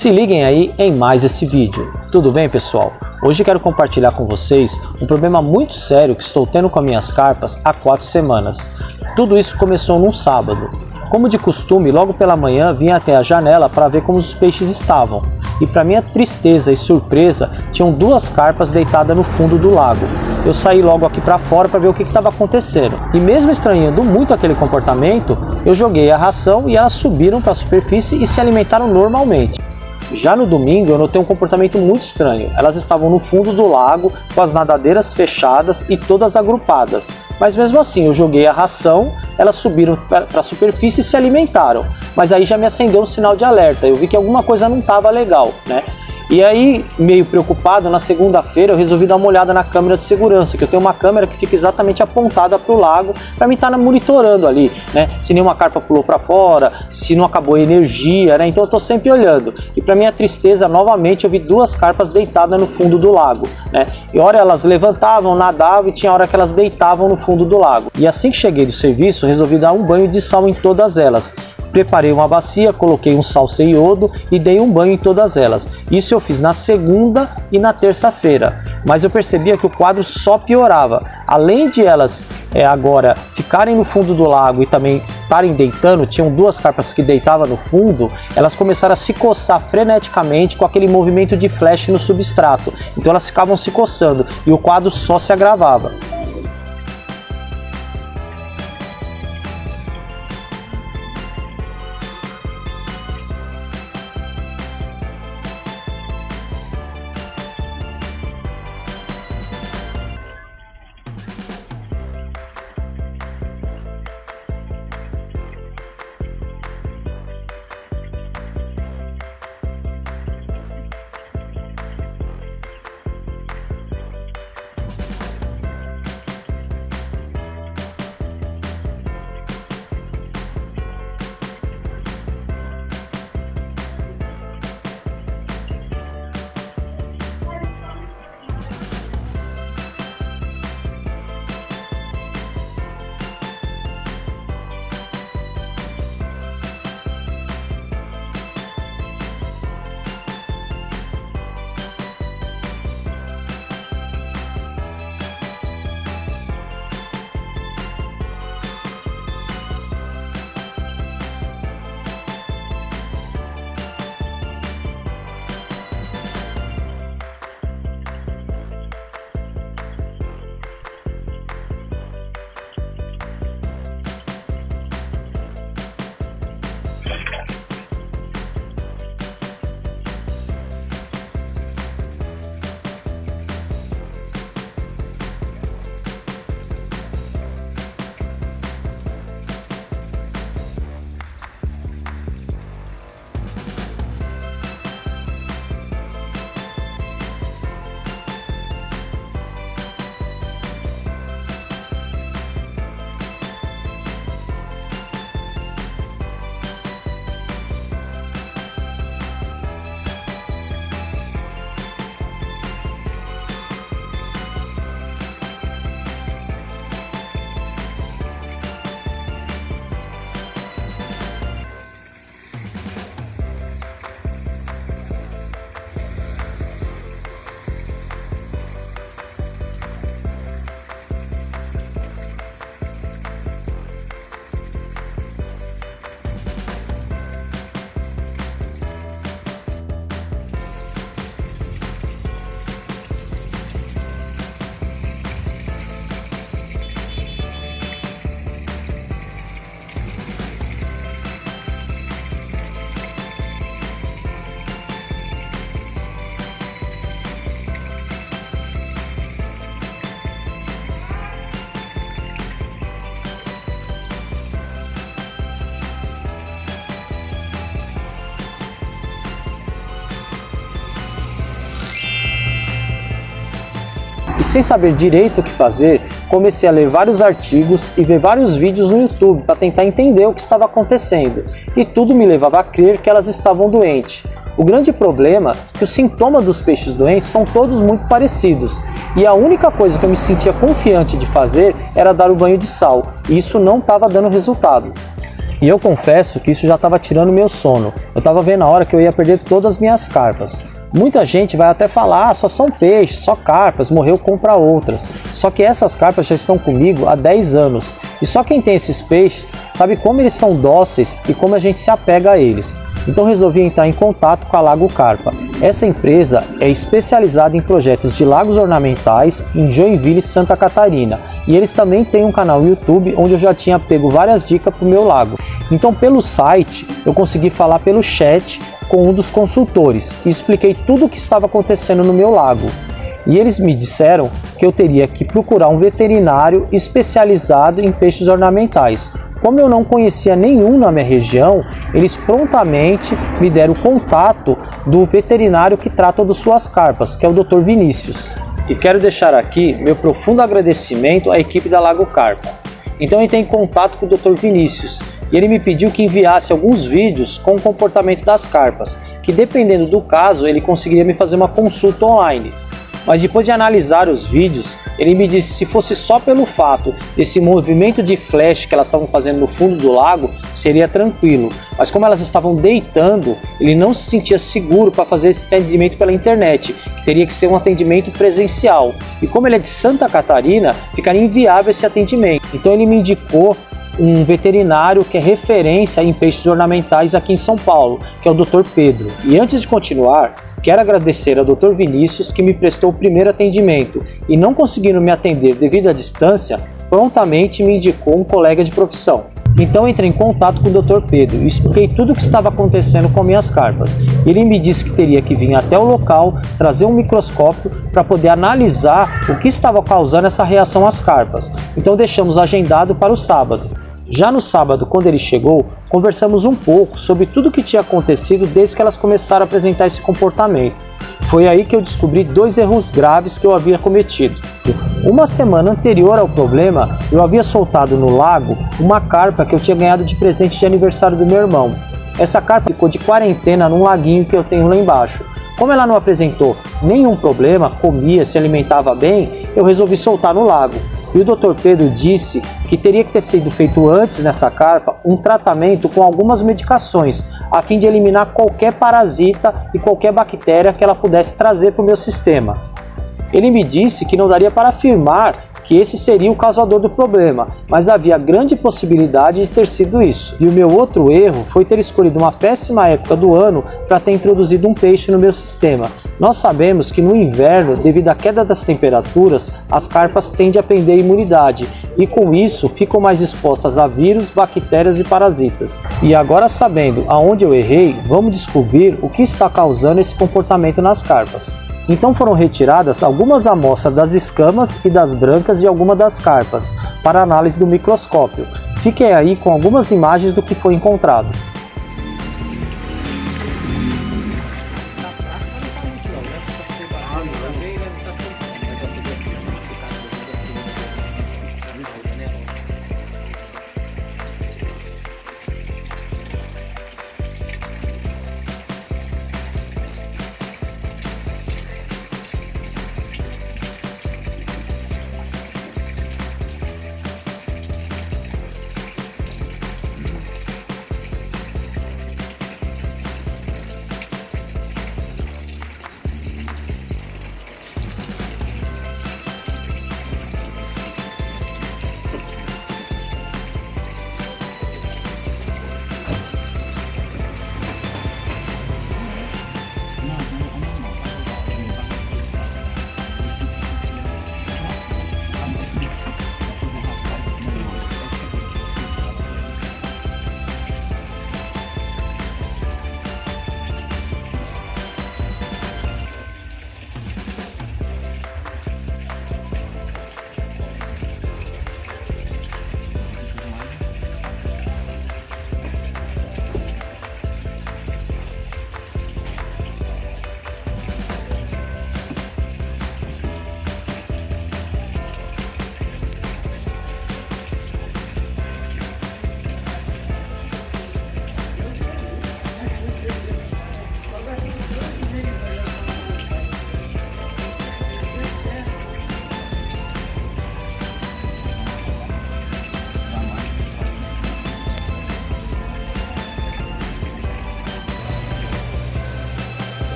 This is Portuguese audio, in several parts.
Se liguem aí em mais esse vídeo. Tudo bem, pessoal? Hoje quero compartilhar com vocês um problema muito sério que estou tendo com as minhas carpas há 4 semanas. Tudo isso começou num sábado. Como de costume, logo pela manhã vim até a janela para ver como os peixes estavam. E para minha tristeza e surpresa, tinham 2 carpas deitadas no fundo do lago. Eu saí logo aqui para fora para ver o que estava acontecendo. E mesmo estranhando muito aquele comportamento, eu joguei a ração e elas subiram para a superfície e se alimentaram normalmente. Já no domingo eu notei um comportamento muito estranho. Elas estavam no fundo do lago, com as nadadeiras fechadas e todas agrupadas. Mas mesmo assim eu joguei a ração, elas subiram para a superfície e se alimentaram. Mas aí já me acendeu um sinal de alerta, eu vi que alguma coisa não estava legal, né? E aí, meio preocupado, na segunda-feira eu resolvi dar uma olhada na câmera de segurança, que eu tenho uma câmera que fica exatamente apontada para o lago, para mim estar monitorando ali, né? Se nenhuma carpa pulou para fora, se não acabou a energia, né? Então eu estou sempre olhando. E para minha tristeza, novamente eu vi 2 carpas deitadas no fundo do lago, né? E hora elas levantavam, nadavam e tinha hora que elas deitavam no fundo do lago. E assim que cheguei do serviço, resolvi dar um banho de sal em todas elas. Preparei uma bacia, coloquei um sal sem iodo e dei um banho em todas elas. Isso eu fiz na segunda e na terça-feira. Mas eu percebia que o quadro só piorava. Além de elas agora ficarem no fundo do lago e também estarem deitando, tinham 2 carpas que deitavam no fundo, elas começaram a se coçar freneticamente com aquele movimento de flash no substrato. Então elas ficavam se coçando e o quadro só se agravava. E sem saber direito o que fazer, comecei a ler vários artigos e ver vários vídeos no YouTube para tentar entender o que estava acontecendo. E tudo me levava a crer que elas estavam doentes. O grande problema é que os sintomas dos peixes doentes são todos muito parecidos. E a única coisa que eu me sentia confiante de fazer era dar o banho de sal. E isso não estava dando resultado. E eu confesso que isso já estava tirando meu sono. Eu estava vendo a hora que eu ia perder todas as minhas carpas. Muita gente vai até falar, só são peixes, só carpas, morreu, compra outras. Só que essas carpas já estão comigo há 10 anos. E só quem tem esses peixes sabe como eles são dóceis e como a gente se apega a eles. Então resolvi entrar em contato com a Lago Carpa. Essa empresa é especializada em projetos de lagos ornamentais em Joinville, Santa Catarina. E eles também têm um canal no YouTube onde eu já tinha pego várias dicas para o meu lago. Então pelo site eu consegui falar pelo chat com um dos consultores e expliquei tudo o que estava acontecendo no meu lago. E eles me disseram que eu teria que procurar um veterinário especializado em peixes ornamentais. Como eu não conhecia nenhum na minha região, eles prontamente me deram o contato do veterinário que trata das suas carpas, que é o Dr. Vinícius. E quero deixar aqui meu profundo agradecimento à equipe da Lago Carpa. Então eu entrei em contato com o Dr. Vinícius e ele me pediu que enviasse alguns vídeos com o comportamento das carpas, que dependendo do caso ele conseguiria me fazer uma consulta online. Mas depois de analisar os vídeos, ele me disse que se fosse só pelo fato desse movimento de flash que elas estavam fazendo no fundo do lago, seria tranquilo. Mas como elas estavam deitando, ele não se sentia seguro para fazer esse atendimento pela internet, que teria que ser um atendimento presencial. E como ele é de Santa Catarina, ficaria inviável esse atendimento. Então ele me indicou um veterinário que é referência em peixes ornamentais aqui em São Paulo, que é o Dr. Pedro. E antes de continuar, quero agradecer ao Dr. Vinícius que me prestou o primeiro atendimento e, não conseguindo me atender devido à distância, prontamente me indicou um colega de profissão. Então entrei em contato com o Dr. Pedro e expliquei tudo o que estava acontecendo com minhas carpas. Ele me disse que teria que vir até o local, trazer um microscópio para poder analisar o que estava causando essa reação às carpas. Então deixamos agendado para o sábado. Já no sábado, quando ele chegou, conversamos um pouco sobre tudo o que tinha acontecido desde que elas começaram a apresentar esse comportamento. Foi aí que eu descobri 2 erros graves que eu havia cometido. Uma semana anterior ao problema, eu havia soltado no lago uma carpa que eu tinha ganhado de presente de aniversário do meu irmão. Essa carpa ficou de quarentena num laguinho que eu tenho lá embaixo. Como ela não apresentou nenhum problema, comia, se alimentava bem, eu resolvi soltar no lago. E o Dr. Pedro disse que teria que ter sido feito antes nessa carpa um tratamento com algumas medicações, a fim de eliminar qualquer parasita e qualquer bactéria que ela pudesse trazer para o meu sistema. Ele me disse que não daria para afirmar que esse seria o causador do problema, mas havia grande possibilidade de ter sido isso. E o meu outro erro foi ter escolhido uma péssima época do ano para ter introduzido um peixe no meu sistema. Nós sabemos que no inverno, devido à queda das temperaturas, as carpas tendem a perder a imunidade e com isso ficam mais expostas a vírus, bactérias e parasitas. E agora, sabendo aonde eu errei, vamos descobrir o que está causando esse comportamento nas carpas. Então foram retiradas algumas amostras das escamas e das brancas de algumas das carpas para análise do microscópio. Fiquem aí com algumas imagens do que foi encontrado.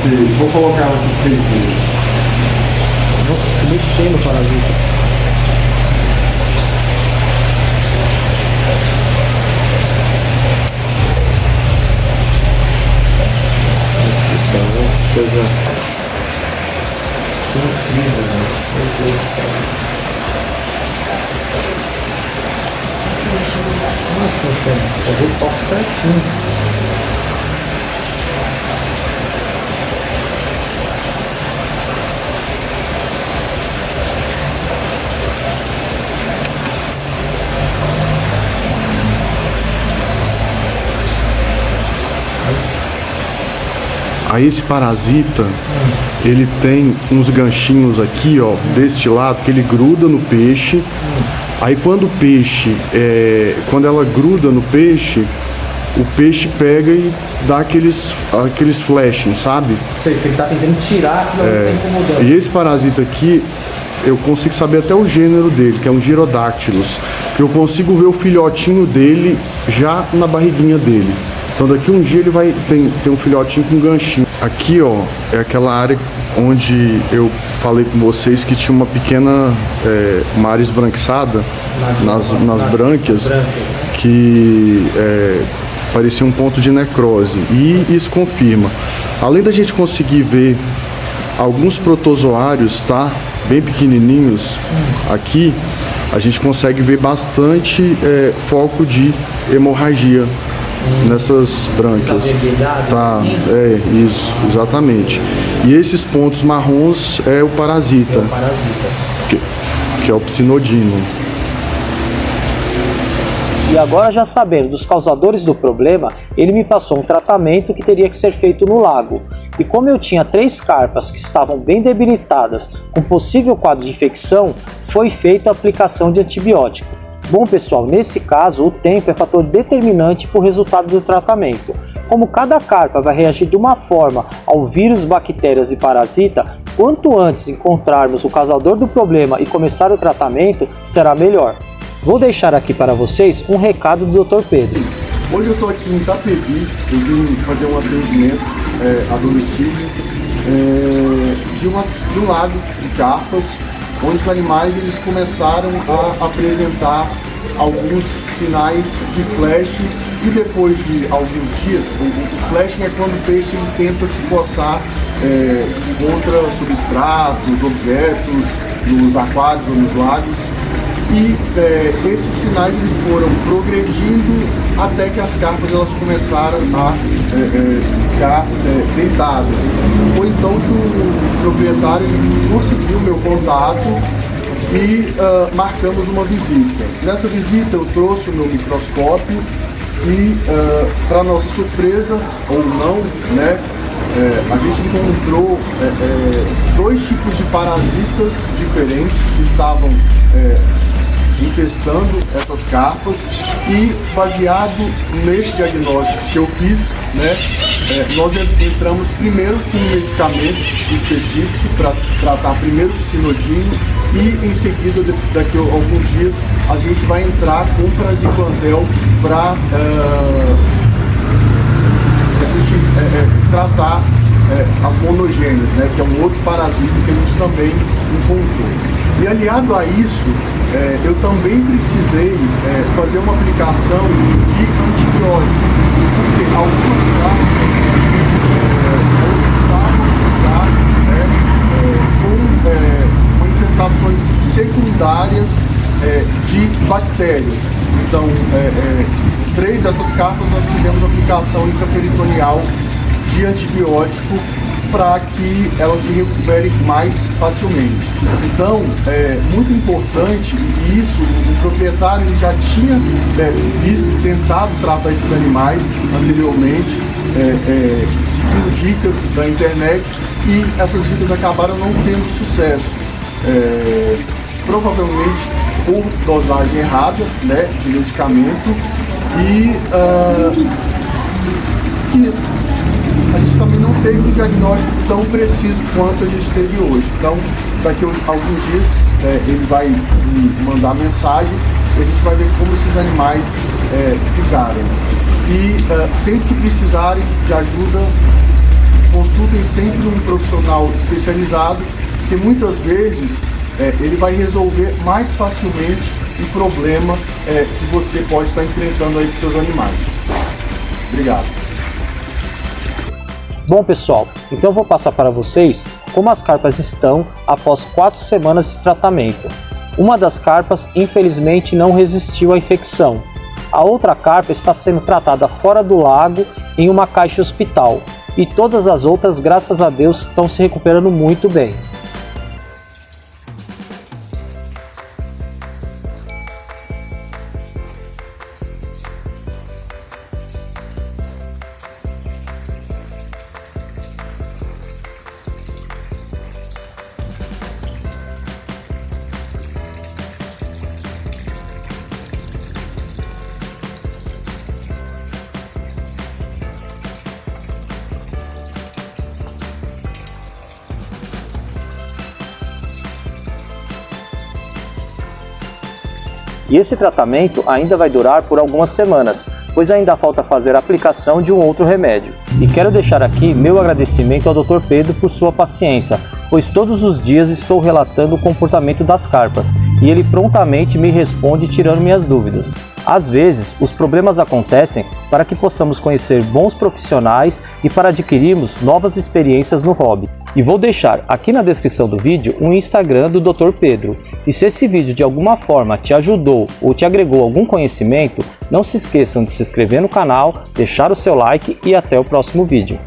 Sim, vou colocar ela aqui pra vocês verem. Nossa, se mexendo o parasita. Coisa incrível, né? Meu Deus do céu. Nossa, eu vou tocar certinho. Aí esse parasita, ele tem uns ganchinhos aqui, ó, deste lado, que ele gruda no peixe. Aí quando o peixe, quando ela gruda no peixe, o peixe pega e dá aqueles flashing, sabe? Sei, que ele tá tentando tirar, que não tá incomodando. E esse parasita aqui, eu consigo saber até o gênero dele, que é um Gyrodactylus. Eu consigo ver o filhotinho dele já na barriguinha dele. Então daqui um dia ele vai ter um filhotinho com ganchinho. Aqui, ó, é aquela área onde eu falei com vocês que tinha uma pequena uma área esbranquiçada nas brânquias, que parecia um ponto de necrose. E isso confirma. Além da gente conseguir ver alguns protozoários, tá? Bem pequenininhos aqui, a gente consegue ver bastante foco de hemorragia nessas brânquias. Tá, isso, exatamente. E esses pontos marrons é o parasita, que é o psinodino. E agora, já sabendo dos causadores do problema, ele me passou um tratamento que teria que ser feito no lago. E como eu tinha 3 carpas que estavam bem debilitadas, com possível quadro de infecção, foi feita a aplicação de antibiótico. Bom pessoal, nesse caso o tempo é fator determinante para o resultado do tratamento. Como cada carpa vai reagir de uma forma ao vírus, bactérias e parasita, quanto antes encontrarmos o causador do problema e começar o tratamento, será melhor. Vou deixar aqui para vocês um recado do Dr. Pedro. Hoje eu estou aqui em Itapevi, eu vim fazer um atendimento a domicílio de um lago de carpas, onde os animais eles começaram a apresentar alguns sinais de flash, e depois de alguns dias, o flashing é quando o peixe ele tenta se coçar contra substratos, objetos, nos aquários ou nos lagos, e esses sinais eles foram progredindo até que as carpas elas começaram a ficar deitadas. Foi então que o proprietário ele conseguiu meu contato e marcamos uma visita. Nessa visita eu trouxe o meu microscópio e, para nossa surpresa, ou não, né, a gente encontrou 2 tipos de parasitas diferentes que estavam infestando essas carpas, e baseado nesse diagnóstico que eu fiz, né, nós entramos primeiro com um medicamento específico para tratar primeiro o psinodino, e em seguida, daqui a alguns dias, a gente vai entrar com praziquantel para tratar as monogênias, né, que é um outro parasita que a gente também encontrou. E aliado a isso, eu também precisei fazer uma aplicação de antibióticos, porque algumas carpas elas estavam com manifestações secundárias de bactérias. Então, 3 dessas carpas nós fizemos aplicação intraperitoneal de antibiótico para que elas se recuperem mais facilmente. Então, é muito importante, e isso o proprietário ele já tinha tentado tratar esses animais anteriormente, seguindo dicas da internet, e essas dicas acabaram não tendo sucesso. Provavelmente por dosagem errada, né, de medicamento, e que a gente também não teve um diagnóstico tão preciso quanto a gente teve hoje. Então, daqui a alguns dias, ele vai me mandar mensagem e a gente vai ver como esses animais ficaram. E sempre que precisarem de ajuda, consultem sempre um profissional especializado, porque muitas vezes ele vai resolver mais facilmente o problema que você pode estar enfrentando aí com seus animais. Obrigado. Bom pessoal, então eu vou passar para vocês como as carpas estão após 4 semanas de tratamento. Uma das carpas infelizmente não resistiu à infecção. A outra carpa está sendo tratada fora do lago em uma caixa hospital. E todas as outras, graças a Deus, estão se recuperando muito bem. E esse tratamento ainda vai durar por algumas semanas, pois ainda falta fazer a aplicação de um outro remédio. E quero deixar aqui meu agradecimento ao Dr. Pedro por sua paciência, pois todos os dias estou relatando o comportamento das carpas e ele prontamente me responde tirando minhas dúvidas. Às vezes, os problemas acontecem para que possamos conhecer bons profissionais e para adquirirmos novas experiências no hobby. E vou deixar aqui na descrição do vídeo o Instagram do Dr. Pedro. E se esse vídeo de alguma forma te ajudou ou te agregou algum conhecimento, não se esqueçam de se inscrever no canal, deixar o seu like e até o próximo vídeo.